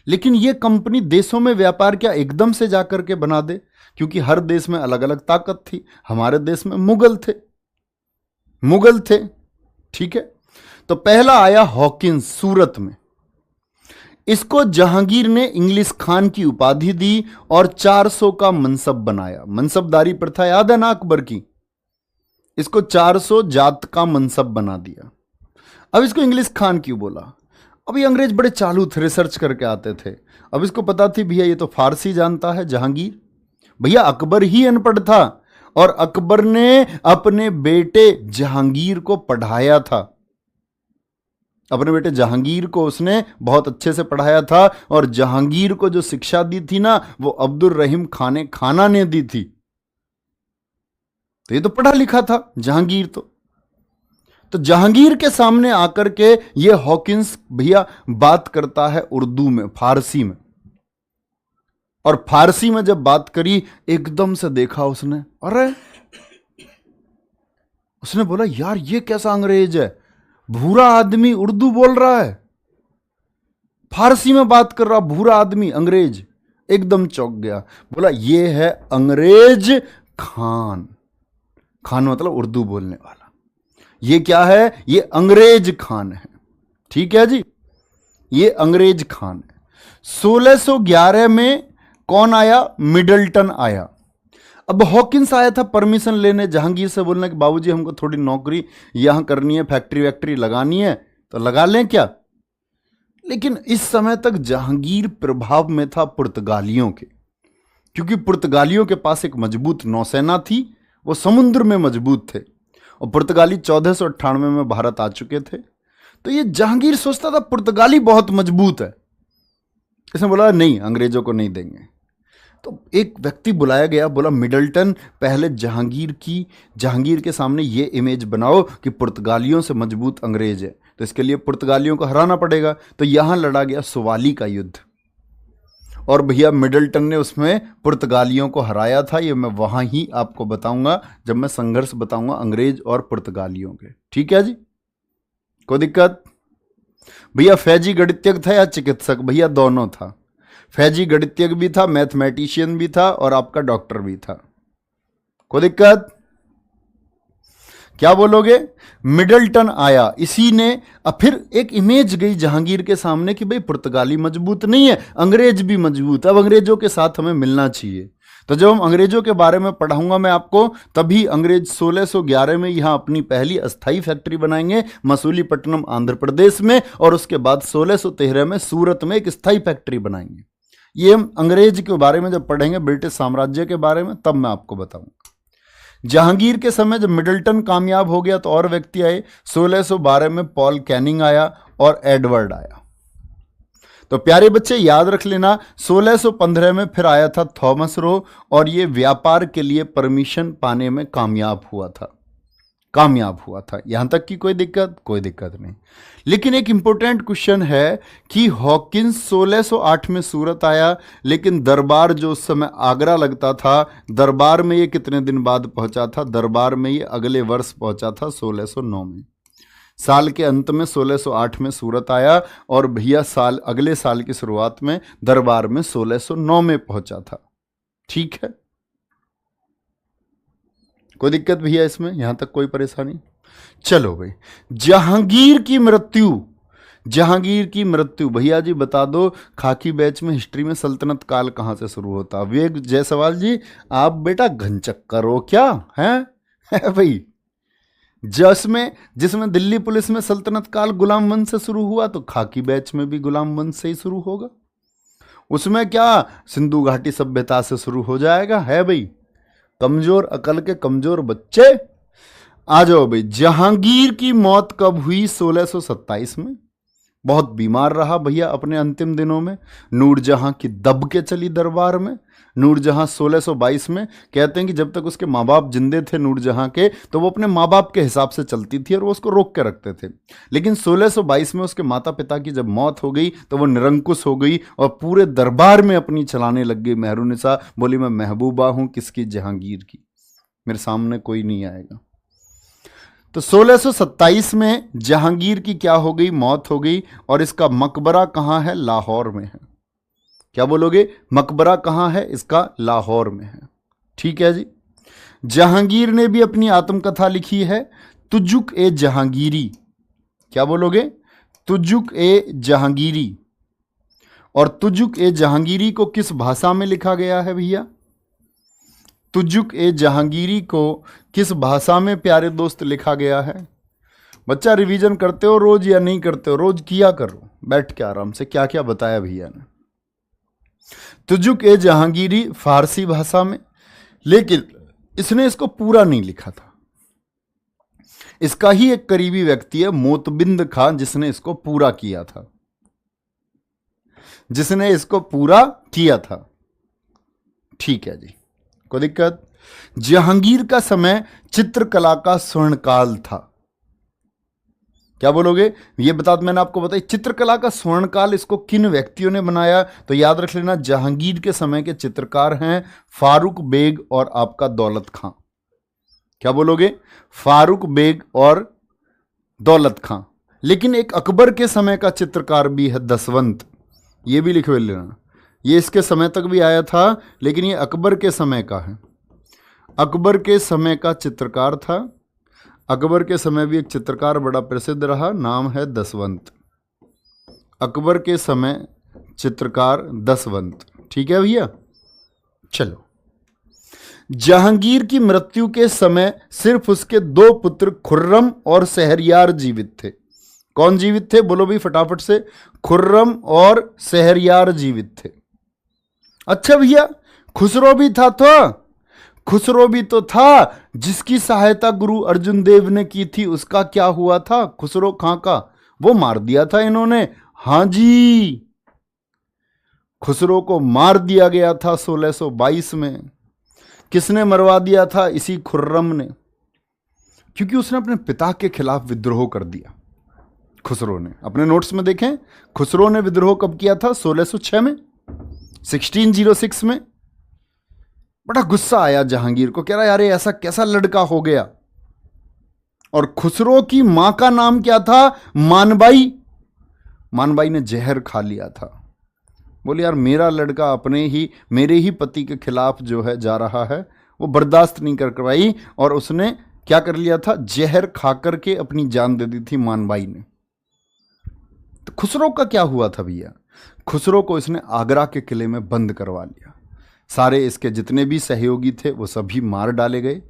लेकिन यह कंपनी देशों में व्यापार क्या एकदम से जाकर के बना दे, क्योंकि हर देश में अलग अलग ताकत थी। हमारे देश में मुगल थे, मुगल थे। ठीक है, तो पहला आया हॉकिंस सूरत में। इसको जहांगीर ने इंग्लिश खान की उपाधि दी और 400 का मनसब बनाया। मनसबदारी प्रथा याद है ना अकबर की? इसको 400 जात का मनसब बना दिया। अब इसको इंग्लिश खान क्यों बोला? अभी अंग्रेज बड़े चालू थे, रिसर्च करके आते थे। अब इसको पता थी भैया ये तो फारसी जानता है जहांगीर। भैया अकबर ही अनपढ़ था और अकबर ने अपने बेटे जहांगीर को पढ़ाया था। अपने बेटे जहांगीर को उसने बहुत अच्छे से पढ़ाया था, और जहांगीर को जो शिक्षा दी थी ना, वो अब्दुल रहीम खाना ने दी थी। तो ये तो पढ़ा लिखा था जहांगीर। तो जहांगीर के सामने आकर के ये हॉकिंस भैया बात करता है उर्दू में, फारसी में। और फारसी में जब बात करी, एकदम से देखा उसने, अरे उसने बोला यार ये कैसा अंग्रेज है, भूरा आदमी उर्दू बोल रहा है, फारसी में बात कर रहा, भूरा आदमी अंग्रेज। एकदम चौंक गया, बोला ये है अंग्रेज खान। खान मतलब उर्दू बोलने वाला। ये क्या है? ये अंग्रेज खान है। ठीक है जी, ये अंग्रेज खान है। 1611 में कौन आया? मिडल्टन आया। अब हॉकिंस आया था परमिशन लेने जहांगीर से, बोलना कि बाबूजी हमको थोड़ी नौकरी यहां करनी है, फैक्ट्री वैक्ट्री लगानी है तो लगा लें क्या। लेकिन इस समय तक जहांगीर प्रभाव में था पुर्तगालियों के, क्योंकि पुर्तगालियों के पास एक मजबूत नौसेना थी, वो समुद्र में मजबूत थे, और पुर्तगाली 1498 में भारत आ चुके थे। तो ये जहांगीर सोचता था पुर्तगाली बहुत मजबूत है, इसने बोला नहीं अंग्रेजों को नहीं देंगे। तो एक व्यक्ति बुलाया गया, बोला मिडल्टन पहले जहांगीर के सामने ये इमेज बनाओ कि पुर्तगालियों से मजबूत अंग्रेज है, तो इसके लिए पुर्तगालियों को हराना पड़ेगा। तो यहां लड़ा गया सुवाली का युद्ध, और भैया मिडल्टन ने उसमें पुर्तगालियों को हराया था। ये मैं वहां ही आपको बताऊंगा जब मैं संघर्ष बताऊंगा अंग्रेज और पुर्तगालियों के। ठीक है जी, कोई दिक्कत? भैया फैजी गणितज्ञ था या चिकित्सक? भैया दोनों था। फैजी गणितज्ञ भी था, मैथमेटिशियन भी था, और आपका डॉक्टर भी था। कोई दिक्कत? क्या बोलोगे? मिडल्टन आया, इसी ने अब फिर एक इमेज गई जहांगीर के सामने कि भाई पुर्तगाली मजबूत नहीं है, अंग्रेज भी मजबूत, अब अंग्रेजों के साथ हमें मिलना चाहिए। तो जब हम अंग्रेजों के बारे में पढ़ाऊंगा मैं आपको, तभी अंग्रेज 1611 में यहां अपनी पहली अस्थाई फैक्ट्री बनाएंगे मसूलीपट्टनम आंध्र प्रदेश में, और उसके बाद 1613 में सूरत में एक स्थायी फैक्ट्री बनाएंगे। ये हम अंग्रेज के बारे में जब पढ़ेंगे, ब्रिटिश साम्राज्य के बारे में, तब मैं आपको बताऊंगा। जहांगीर के समय जब मिडल्टन कामयाब हो गया तो और व्यक्ति आए। 1612 में पॉल कैनिंग आया और एडवर्ड आया। तो प्यारे बच्चे याद रख लेना, 1615 में फिर आया था थॉमस रो, और ये व्यापार के लिए परमिशन पाने में कामयाब हुआ था। यहां तक कि कोई दिक्कत नहीं। लेकिन एक इंपॉर्टेंट क्वेश्चन है कि हॉकिंस 1608 में सूरत आया, लेकिन दरबार जो उस समय आगरा लगता था, दरबार में ये कितने दिन बाद पहुंचा था? दरबार में ये अगले वर्ष पहुंचा था 1609 में। साल के अंत में 1608 में सूरत आया, और भैया अगले साल की शुरुआत में दरबार में 1609 में पहुंचा था। ठीक है, कोई दिक्कत भैया इसमें? यहां तक कोई परेशानी? चलो भाई, जहांगीर की मृत्यु भैया जी बता दो। खाकी बैच में हिस्ट्री में सल्तनत काल कहां से शुरू होता? विवेक जायसवाल जी, आप बेटा घनचक्कर हो क्या? है भाई, जिसमें दिल्ली पुलिस में सल्तनत काल गुलाम वंश से शुरू हुआ, तो खाकी बैच में भी गुलाम वंश से ही शुरू होगा। उसमें क्या सिंधु घाटी सभ्यता से शुरू हो जाएगा? है भाई, कमजोर अकल के कमजोर बच्चे, आ जाओ भाई। जहांगीर की मौत कब हुई? 1627 में। बहुत बीमार रहा भैया अपने अंतिम दिनों में। नूरजहां की दब के चली दरबार में। नूरजहां 1622 में, कहते हैं कि जब तक उसके माँ बाप जिंदे थे नूरजहां के, तो वो अपने माँ बाप के हिसाब से चलती थी और वो उसको रोक के रखते थे। लेकिन 1622 में उसके माता पिता की जब मौत हो गई तो वो निरंकुश हो गई और पूरे दरबार में अपनी चलाने लग गई। मेहरुनिसा बोली मैं महबूबा हूं किसकी? जहांगीर की, मेरे सामने कोई नहीं आएगा। तो 1627 में जहांगीर की क्या हो गई? मौत हो गई। और इसका मकबरा कहां है? लाहौर में है। क्या बोलोगे? मकबरा कहां है इसका? लाहौर में है। ठीक है जी। जहांगीर ने भी अपनी आत्मकथा लिखी है, तुजुक ए जहांगीरी। क्या बोलोगे? तुजुक ए जहांगीरी। और तुजुक ए जहांगीरी को किस भाषा में लिखा गया है भैया? तुजुक ए जहांगीरी को किस भाषा में प्यारे दोस्त लिखा गया है? बच्चा रिवीजन करते हो रोज या नहीं करते हो? रोज किया करो बैठ के आराम से। क्या क्या बताया भैया ने? तुजुक ए जहांगीरी फारसी भाषा में, लेकिन इसने इसको पूरा नहीं लिखा था। इसका ही एक करीबी व्यक्ति है मोतबिंद खान, जिसने इसको पूरा किया था, ठीक है जी, कोई दिक्कत? जहांगीर का समय चित्रकला का स्वर्णकाल था। क्या बोलोगे? ये बता, मैंने आपको बताया चित्रकला का स्वर्णकाल इसको किन व्यक्तियों ने बनाया? तो याद रख लेना, जहांगीर के समय के चित्रकार हैं फारूक बेग और आपका दौलत खां। क्या बोलोगे? फारूक बेग और दौलत खां। लेकिन एक अकबर के समय का चित्रकार भी है दसवंत, ये भी लिख लेना। ये इसके समय तक भी आया था, लेकिन ये अकबर के समय का है। अकबर के समय का चित्रकार था। अकबर के समय भी एक चित्रकार बड़ा प्रसिद्ध रहा, नाम है दसवंत। अकबर के समय चित्रकार दसवंत। ठीक है भैया, चलो। जहांगीर की मृत्यु के समय सिर्फ उसके 2 पुत्र खुर्रम और शहरयार जीवित थे। कौन जीवित थे? बोलो भी फटाफट से। खुर्रम और शहरयार जीवित थे। अच्छा भैया, खुसरो भी था तो? खुसरो भी तो था, जिसकी सहायता गुरु अर्जुन देव ने की थी, उसका क्या हुआ था? खुसरो खां का वो मार दिया था इन्होंने। हां जी, खुसरो को मार दिया गया था 1622 में। किसने मरवा दिया था? इसी खुर्रम ने, क्योंकि उसने अपने पिता के खिलाफ विद्रोह कर दिया। खुसरो ने, अपने नोट्स में देखें, खुसरो ने विद्रोह कब किया था? 1606 में, 1606 में। बड़ा गुस्सा आया जहांगीर को, कह रहा यार ये ऐसा कैसा लड़का हो गया। और खुसरो की मां का नाम क्या था? मानबाई। मानबाई ने जहर खा लिया था। बोले यार मेरा लड़का मेरे ही पति के खिलाफ जो है जा रहा है, वो बर्दाश्त नहीं कर पाई और उसने क्या कर लिया था? जहर खा करके अपनी जान दे दी थी मानबाई ने। तो खुसरो का क्या हुआ था भैया? खुसरो को इसने आगरा के किले में बंद करवा लिया। सारे इसके जितने भी सहयोगी थे वो सभी मार डाले गए।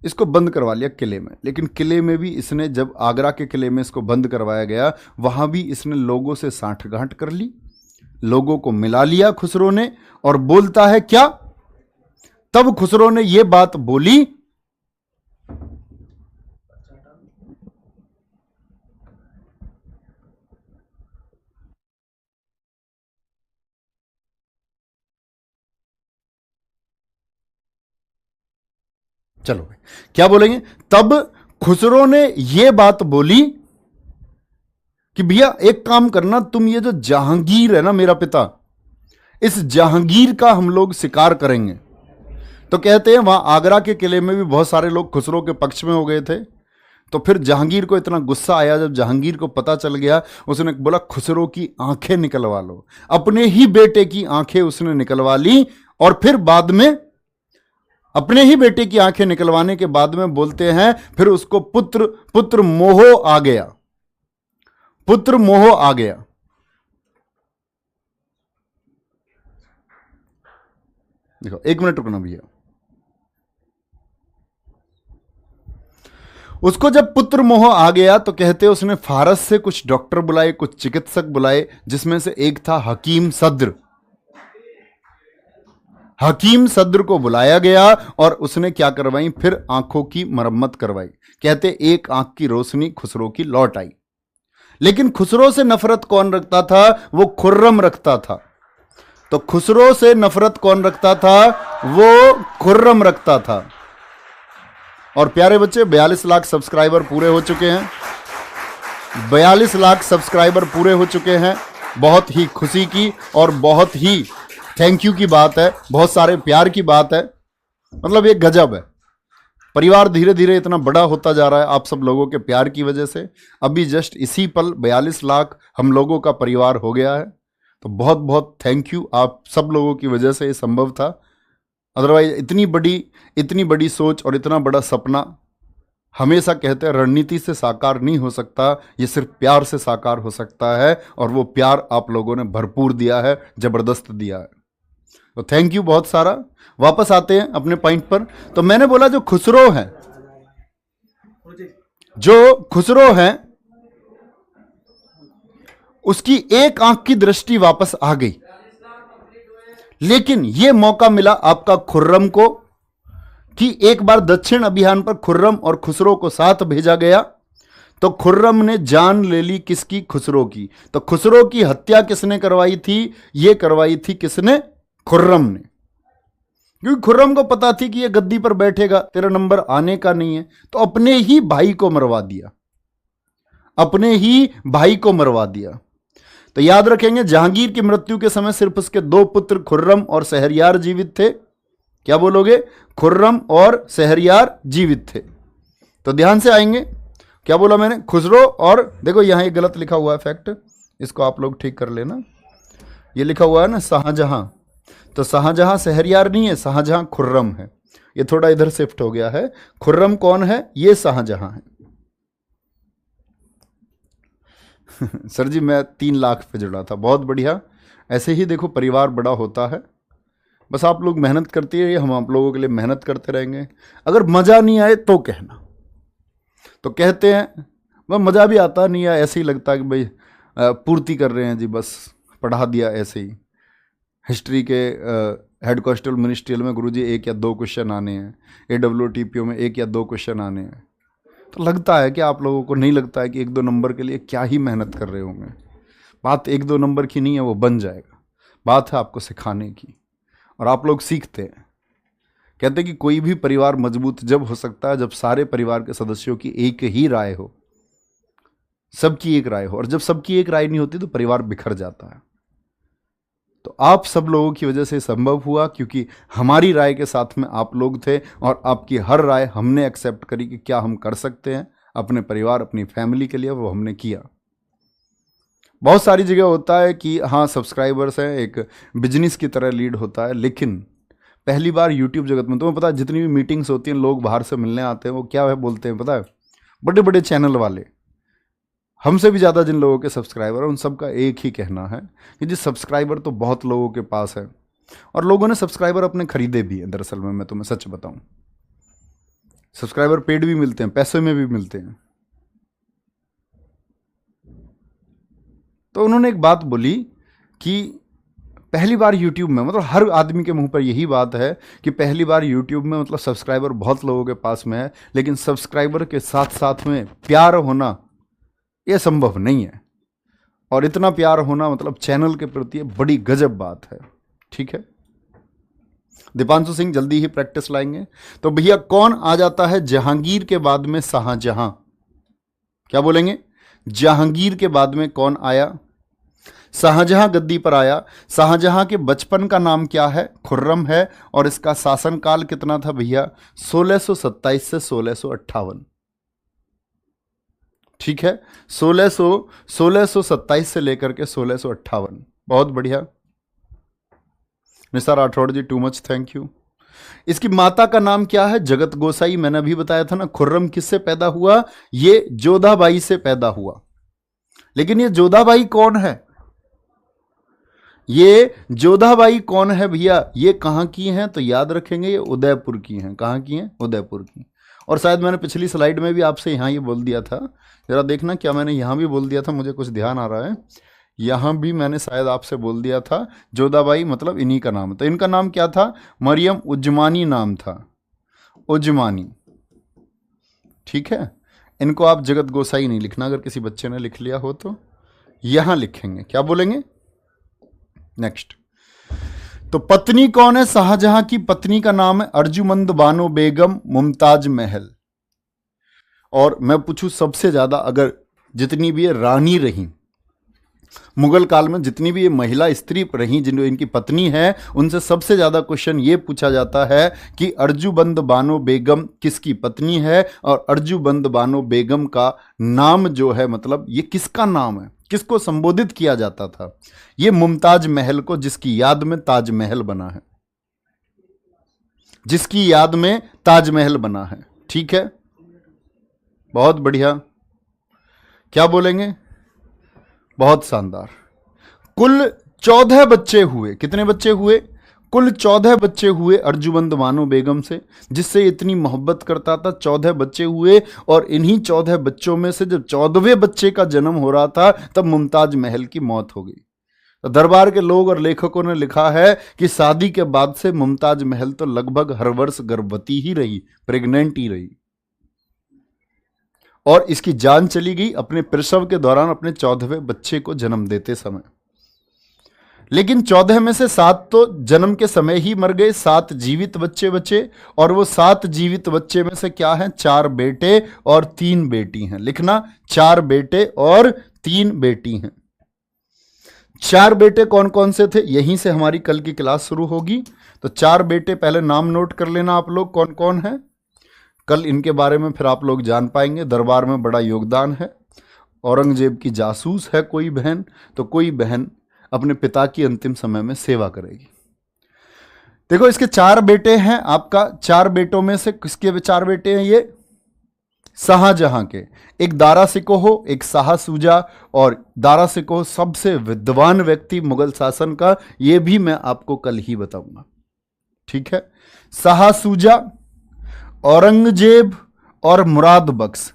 इसको बंद करवा लिया किले में। लेकिन किले में भी इसने, जब आगरा के किले में इसको बंद करवाया गया, वहां भी इसने लोगों से साठगांठ कर ली, लोगों को मिला लिया खुसरो ने। और बोलता है क्या? तब खुसरो ने यह बात बोली, चलो भाई क्या बोलेंगे? तब खुसरो ने यह बात बोली कि भैया एक काम करना, तुम ये जो जहांगीर है ना मेरा पिता, इस जहांगीर का हम लोग शिकार करेंगे। तो कहते हैं वहां आगरा के किले में भी बहुत सारे लोग खुसरो के पक्ष में हो गए थे। तो फिर जहांगीर को इतना गुस्सा आया, जब जहांगीर को पता चल गया, उसने बोला खुसरो की आंखें निकलवा लो। अपने ही बेटे की आंखें उसने निकलवा ली। और फिर बाद में अपने ही बेटे की आंखें निकलवाने के बाद में बोलते हैं फिर उसको पुत्र मोह आ गया। पुत्र मोह आ गया। देखो 1 मिनट रुकना भैया। उसको जब पुत्र मोह आ गया तो कहते उसने फारस से कुछ डॉक्टर बुलाए, कुछ चिकित्सक बुलाए, जिसमें से एक था हकीम सद्र। हकीम सद्र को बुलाया गया और उसने क्या करवाई? फिर आंखों की मरम्मत करवाई। कहते एक आंख की रोशनी खुसरो की लौट आई। लेकिन खुसरो से नफरत कौन रखता था? वो खुर्रम रखता था। तो खुसरो से नफरत कौन रखता था? वो खुर्रम रखता था। और प्यारे बच्चे 42 लाख सब्सक्राइबर पूरे हो चुके हैं। 42 लाख सब्सक्राइबर पूरे हो चुके हैं। बहुत ही खुशी की और बहुत ही थैंक यू की बात है, बहुत सारे प्यार की बात है। मतलब ये गजब है। परिवार धीरे धीरे इतना बड़ा होता जा रहा है आप सब लोगों के प्यार की वजह से। अभी जस्ट इसी पल 42 लाख हम लोगों का परिवार हो गया है। तो बहुत बहुत थैंक यू, आप सब लोगों की वजह से ये संभव था। अदरवाइज इतनी बड़ी सोच और इतना बड़ा सपना, हमेशा कहते हैं रणनीति से साकार नहीं हो सकता, ये सिर्फ प्यार से साकार हो सकता है। और वो प्यार आप लोगों ने भरपूर दिया है, जबरदस्त दिया है। तो थैंक यू बहुत सारा। वापस आते हैं अपने पॉइंट पर। तो मैंने बोला जो खुसरो है उसकी एक आंख की दृष्टि वापस आ गई। लेकिन यह मौका मिला आपका खुर्रम को कि एक बार दक्षिण अभियान पर खुर्रम और खुसरो को साथ भेजा गया। तो खुर्रम ने जान ले ली किसकी? खुसरो की। तो खुसरो की हत्या किसने करवाई थी? यह करवाई थी किसने? खुर्रम ने। क्योंकि खुर्रम को पता थी कि यह गद्दी पर बैठेगा, तेरा नंबर आने का नहीं है। तो अपने ही भाई को मरवा दिया, अपने ही भाई को मरवा दिया। तो याद रखेंगे जहांगीर की मृत्यु के समय सिर्फ उसके 2 पुत्र खुर्रम और शहरयार जीवित थे। क्या बोलोगे? खुर्रम और शहरयार जीवित थे। तो ध्यान से आएंगे, क्या बोला मैंने? खुसरो और देखो यहाँ ये गलत लिखा हुआ है फैक्ट, इसको आप लोग ठीक कर लेना। ये लिखा हुआ है ना शाहजहां, तो शाहजहां शहरयार नहीं है, शाहजहां खुर्रम है। ये थोड़ा इधर शिफ्ट हो गया है। खुर्रम कौन है? ये शाहजहां है। सर जी मैं 3 लाख पे जुड़ा था, बहुत बढ़िया। ऐसे ही देखो परिवार बड़ा होता है, बस आप लोग मेहनत करती है, हम आप लोगों के लिए मेहनत करते रहेंगे। अगर मज़ा नहीं आए तो कहना, तो कहते हैं वह मज़ा भी आता नहीं है, ऐसे ही लगता है कि भाई पूर्ति कर रहे हैं जी, बस पढ़ा दिया ऐसे ही। हिस्ट्री के हेड कॉस्टल मिनिस्ट्रियल में गुरुजी 1 या 2 क्वेश्चन आने हैं, AWTPO में 1 या 2 क्वेश्चन आने हैं, तो लगता है कि आप लोगों को नहीं लगता है कि 1-2 नंबर के लिए क्या ही मेहनत कर रहे होंगे। बात 1-2 नंबर की नहीं है, वो बन जाएगा। बात है आपको सिखाने की, और आप लोग सीखते हैं। कहते हैं कि कोई भी परिवार मजबूत जब हो सकता है जब सारे परिवार के सदस्यों की एक ही राय हो, सबकी एक राय हो, और जब सबकी एक राय नहीं होती तो परिवार बिखर जाता है। तो आप सब लोगों की वजह से संभव हुआ, क्योंकि हमारी राय के साथ में आप लोग थे, और आपकी हर राय हमने एक्सेप्ट करी कि क्या हम कर सकते हैं अपने परिवार, अपनी फैमिली के लिए, वो हमने किया। बहुत सारी जगह होता है कि हाँ सब्सक्राइबर्स हैं, एक बिजनेस की तरह लीड होता है, लेकिन पहली बार यूट्यूब जगत में तुम्हें पता है जितनी भी मीटिंग्स होती हैं, लोग बाहर से मिलने आते हैं, वो क्या है बोलते हैं पता है? बड़े बड़े चैनल वाले, हमसे भी ज़्यादा जिन लोगों के सब्सक्राइबर हैं, उन सब का एक ही कहना है कि जी सब्सक्राइबर तो बहुत लोगों के पास है, और लोगों ने सब्सक्राइबर अपने खरीदे भी हैं। दरअसल में मैं तुम्हें सच बताऊं, सब्सक्राइबर पेड भी मिलते हैं, पैसे में भी मिलते हैं। तो उन्होंने एक बात बोली कि पहली बार यूट्यूब में, मतलब हर आदमी के मुंह पर यही बात है कि पहली बार यूट्यूब में, मतलब सब्सक्राइबर बहुत लोगों के पास में है, लेकिन सब्सक्राइबर के साथ साथ में प्यार होना ये संभव नहीं है। और इतना प्यार होना मतलब चैनल के प्रति बड़ी गजब बात है। ठीक है, दीपांशु सिंह जल्दी ही प्रैक्टिस लाएंगे। तो भैया कौन आ जाता है जहांगीर के बाद में? शाहजहां। क्या बोलेंगे? जहांगीर के बाद में कौन आया? शाहजहां गद्दी पर आया। शाहजहां के बचपन का नाम क्या है? खुर्रम है। और इसका शासनकाल कितना था भैया? 1627 से 1658। ठीक है, 1627 से लेकर के 1658। बहुत बढ़िया निसार राठौड़ जी, टू मच थैंक यू। इसकी माता का नाम क्या है? जगत गोसाई। मैंने अभी बताया था ना, खुर्रम किससे पैदा हुआ? ये जोधाबाई से पैदा हुआ। लेकिन ये जोधाबाई कौन है? ये जोधाबाई कौन है भैया? ये कहां की हैं? तो याद रखेंगे ये उदयपुर की हैं। कहां की हैं? उदयपुर की। और शायद मैंने पिछली स्लाइड में भी आपसे यहां ये बोल दिया था, जरा देखना क्या मैंने यहां भी बोल दिया था, मुझे कुछ ध्यान आ रहा है। यहां भी मैंने शायद आपसे बोल दिया था जोधाबाई मतलब इन्हीं का नाम है। तो इनका नाम क्या था? मरियम उज्जमानी नाम था, उज्जमानी। ठीक है, इनको आप जगत गोसाई नहीं लिखना, अगर किसी बच्चे ने लिख लिया हो तो यहां लिखेंगे। क्या बोलेंगे? नेक्स्ट। तो पत्नी कौन है? शाहजहां की पत्नी का नाम है अर्जुमंद बानो बेगम मुमताज महल। और मैं पूछूं सबसे ज्यादा, अगर जितनी भी ये रानी रही मुगल काल में, जितनी भी ये महिला स्त्री रही जिन इनकी पत्नी है, उनसे सबसे ज्यादा क्वेश्चन ये पूछा जाता है कि अर्जुबंद बानो बेगम किसकी पत्नी है, और अर्जुबंद बानो बेगम का नाम जो है, मतलब ये किसका नाम है, किसको संबोधित किया जाता था? ये मुमताज महल को, जिसकी याद में ताजमहल बना है, जिसकी याद में ताजमहल बना है। ठीक है, बहुत बढ़िया। क्या बोलेंगे? बहुत शानदार। कुल 14 बच्चे हुए। कितने बच्चे हुए? कुल 14 बच्चे हुए अर्जुमंद बानो बेगम से, जिससे इतनी मोहब्बत करता था। 14 बच्चे हुए, और इन्हीं 14 बच्चों में से जब 14वें बच्चे का जन्म हो रहा था, तब मुमताज महल की मौत हो गई। तो दरबार के लोग और लेखकों ने लिखा है कि शादी के बाद से मुमताज महल तो लगभग हर वर्ष गर्भवती ही रही, प्रेग्नेंट ही रही, और इसकी जान चली गई अपने प्रसव के दौरान, अपने 14वें बच्चे को जन्म देते समय। लेकिन 14 में से 7 तो जन्म के समय ही मर गए, 7 जीवित बच्चे बचे। और वो 7 जीवित बच्चे में से क्या है? 4 बेटे और 3 बेटी हैं। लिखना, 4 बेटे और 3 बेटी हैं। 4 बेटे कौन कौन से थे? यहीं से हमारी कल की क्लास शुरू होगी। तो 4 बेटे पहले नाम नोट कर लेना आप लोग, कौन कौन है। कल इनके बारे में फिर आप लोग जान पाएंगे। दरबार में बड़ा योगदान है। औरंगजेब की जासूस है कोई बहन, तो कोई बहन अपने पिता की अंतिम समय में सेवा करेगी। देखो इसके 4 बेटे हैं। आपका 4 बेटों में से किसके 4 बेटे हैं? ये शाहजहां के। एक दारा सिकोह, एक शाह सूजा, और दारा सिकोह सबसे विद्वान व्यक्ति मुगल शासन का, यह भी मैं आपको कल ही बताऊंगा, ठीक है। शाह सूजा, औरंगजेब और मुराद बख्श।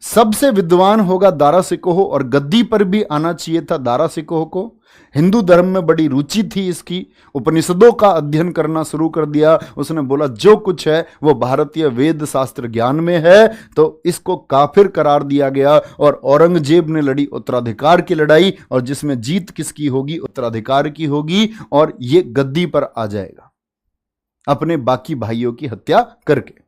सबसे विद्वान होगा दारा सिकोह, और गद्दी पर भी आना चाहिए था दारा सिकोह को। हिंदू धर्म में बड़ी रुचि थी इसकी, उपनिषदों का अध्ययन करना शुरू कर दिया। उसने बोला जो कुछ है वो भारतीय वेद शास्त्र ज्ञान में है, तो इसको काफिर करार दिया गया। और औरंगजेब ने लड़ी उत्तराधिकार की लड़ाई, और जिसमें जीत किसकी होगी? उत्तराधिकार की होगी, और ये गद्दी पर आ जाएगा अपने बाकी भाइयों की हत्या करके।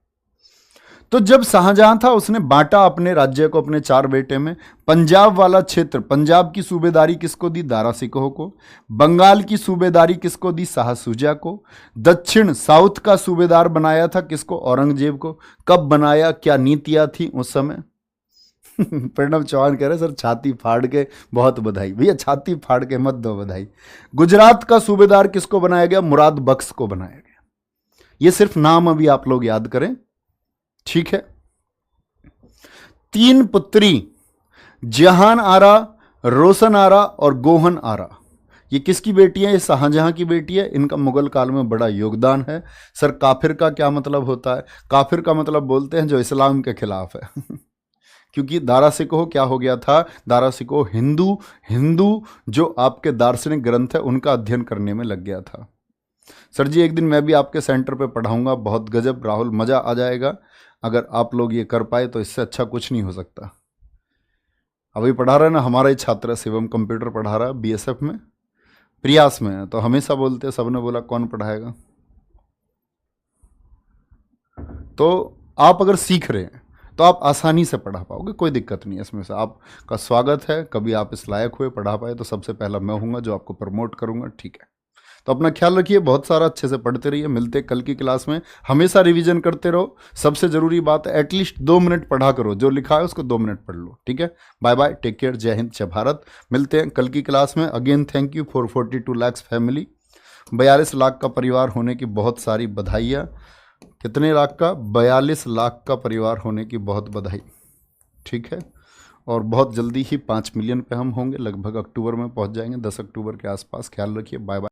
तो जब शाहजहां था उसने बांटा अपने राज्य को अपने 4 बेटे में। पंजाब वाला क्षेत्र, पंजाब की सूबेदारी किसको दी? दारा सिकोह को। बंगाल की सूबेदारी किसको दी? शाह सूजा को। दक्षिण साउथ का सूबेदार बनाया था किसको? औरंगजेब को। कब बनाया? क्या नीतियां थी उस समय? प्रणव चौहान कह रहे सर छाती फाड़ के बहुत बधाई। भैया छाती फाड़ के मत दो बधाई। गुजरात का सूबेदार किसको बनाया गया? मुराद बख्श को बनाया गया। ये सिर्फ नाम अभी आप लोग याद करें, ठीक है। 3 पुत्री, जहान आरा, रोशन आरा और गोहन आरा, ये किसकी बेटी है? ये शाहजहां की बेटी है। इनका मुगल काल में बड़ा योगदान है। सर काफिर का क्या मतलब होता है? काफिर का मतलब बोलते हैं जो इस्लाम के खिलाफ है। क्योंकि दारा सिकोह क्या हो गया था? दारा सिकोह हिंदू जो आपके दार्शनिक ग्रंथ है उनका अध्ययन करने में लग गया था। सर जी एक दिन मैं भी आपके सेंटर पे पढ़ाऊंगा, बहुत गजब राहुल, मजा आ जाएगा। अगर आप लोग ये कर पाए तो इससे अच्छा कुछ नहीं हो सकता। अभी पढ़ा रहा है ना हमारा ही छात्र है शिवम, कंप्यूटर पढ़ा रहा है बीएसएफ में, प्रयास में है। तो हमेशा बोलते हैं, सबने बोला कौन पढ़ाएगा। तो आप अगर सीख रहे हैं तो आप आसानी से पढ़ा पाओगे, कोई दिक्कत नहीं है इसमें से। आपका स्वागत है, कभी आप इस लायक हुए पढ़ा पाए तो सबसे पहला मैं हूँगा जो आपको प्रमोट करूँगा, ठीक है। तो अपना ख्याल रखिए, बहुत सारा अच्छे से पढ़ते रहिए। मिलते कल की क्लास में। हमेशा रिवीजन करते रहो। सबसे जरूरी बात है एटलीस्ट 2 मिनट पढ़ा करो, जो लिखा है उसको 2 मिनट पढ़ लो, ठीक है। बाय बाय, टेक केयर, जय हिंद, जय भारत। मिलते हैं कल की क्लास में। Again thank you for 42 lakh family. 42 lakh का परिवार होने की बहुत सारी बधाइयाँ। कितने लाख का? 42 लाख का परिवार होने की बहुत बधाई, ठीक है। और बहुत जल्दी ही 5 मिलियन पे हम होंगे, लगभग अक्टूबर में पहुंच जाएंगे, 10 अक्टूबर के आसपास। ख्याल रखिए, बाय बाय।